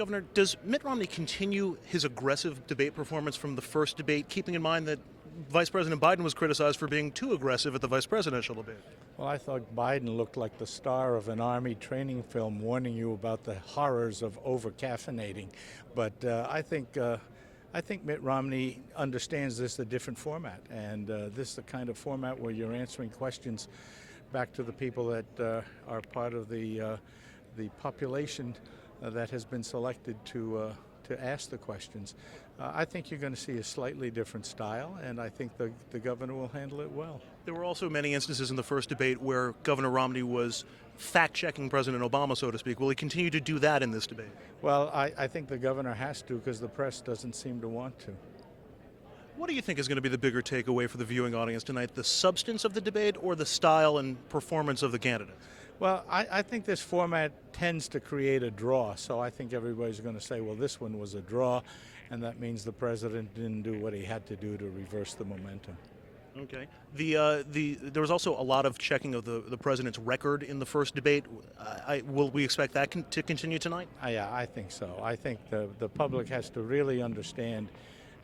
Governor, does Mitt Romney continue his aggressive debate performance from the first debate, keeping in mind that Vice President Biden was criticized for being too aggressive at the vice presidential debate? Well, I thought Biden looked like the star of an Army training film warning you about the horrors of over-caffeinating. But I think Mitt Romney understands this a different format, and this is the kind of format where you're answering questions back to the people that are part of the population that has been selected to ask the questions. I think you're going to see a slightly different style, and I think the governor will handle it well. There were also many instances in the first debate where Governor Romney was fact-checking President Obama, so to speak. Will he continue to do that in this debate? Well, I think the governor has to, because the press doesn't seem to want to. What do you think is going to be the bigger takeaway for the viewing audience tonight, the substance of the debate or the style and performance of the candidates? Well, I think this format tends to create a draw, so I think everybody's going to say, well, this one was a draw, and that means the president didn't do what he had to do to reverse the momentum. Okay. There was also a lot of checking of the president's record in the first debate. Will we expect that to continue tonight? Yeah, I think so. I think the public has to really understand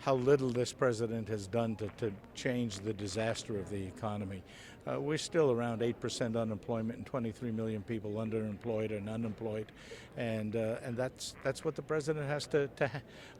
how little this president has done to change the disaster of the economy. We're still around 8% unemployment and 23 million people underemployed and unemployed, and that's what the president has to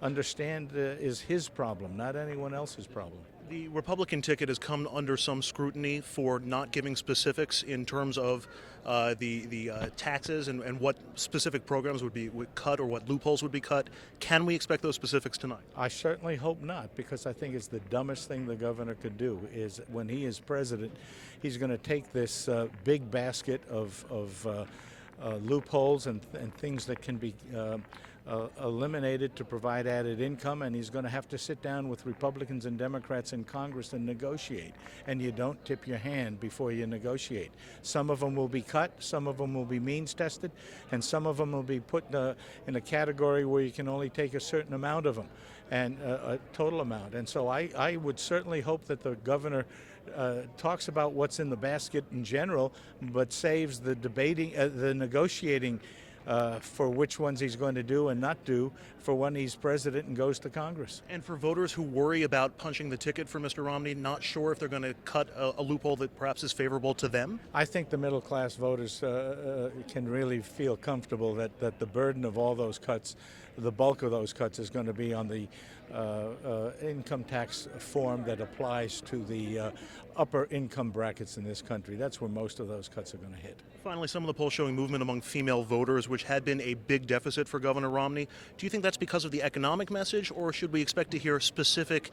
understand is his problem, not anyone else's problem. The Republican ticket has come under some scrutiny for not giving specifics in terms of the taxes and what specific programs would cut or what loopholes would be cut. Can we expect those specifics tonight? I certainly hope not, because I think it's the dumbest thing the governor could do is when he is president, he's going to take this big basket of loopholes and things that can be eliminated to provide added income, and he's going to have to sit down with Republicans and Democrats in Congress and negotiate. And you don't tip your hand before you negotiate. Some of them will be cut, some of them will be means tested, and some of them will be put in a category where you can only take a certain amount of them, and a total amount. And so I would certainly hope that the governor talks about what's in the basket in general, but saves the debating, the negotiating for which ones he's going to do and not do for when he's president and goes to Congress. And for voters who worry about punching the ticket for Mr. Romney, not sure if they're going to cut a loophole that perhaps is favorable to them? I think the middle class voters can really feel comfortable that the burden of all those cuts, the bulk of those cuts, is going to be on the income tax form that applies to the upper income brackets in this country. That's where most of those cuts are going to hit. Finally, some of the polls showing movement among female voters, which had been a big deficit for Governor Romney. Do you think that's because of the economic message, or should we expect to hear specific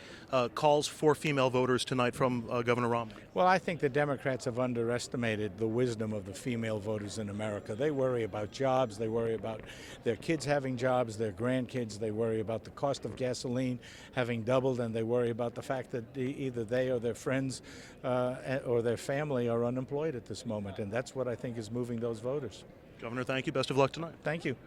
calls for female voters tonight from Governor Romney? Well, I think the Democrats have underestimated the wisdom of the female voters in America. They worry about jobs, they worry about their kids having jobs, their grandkids, they worry about the cost of gasoline having doubled, and they worry about the fact that either they or their friends or their family are unemployed at this moment, and that's what I think is moving those voters. Governor, thank you. Best of luck tonight. Thank you.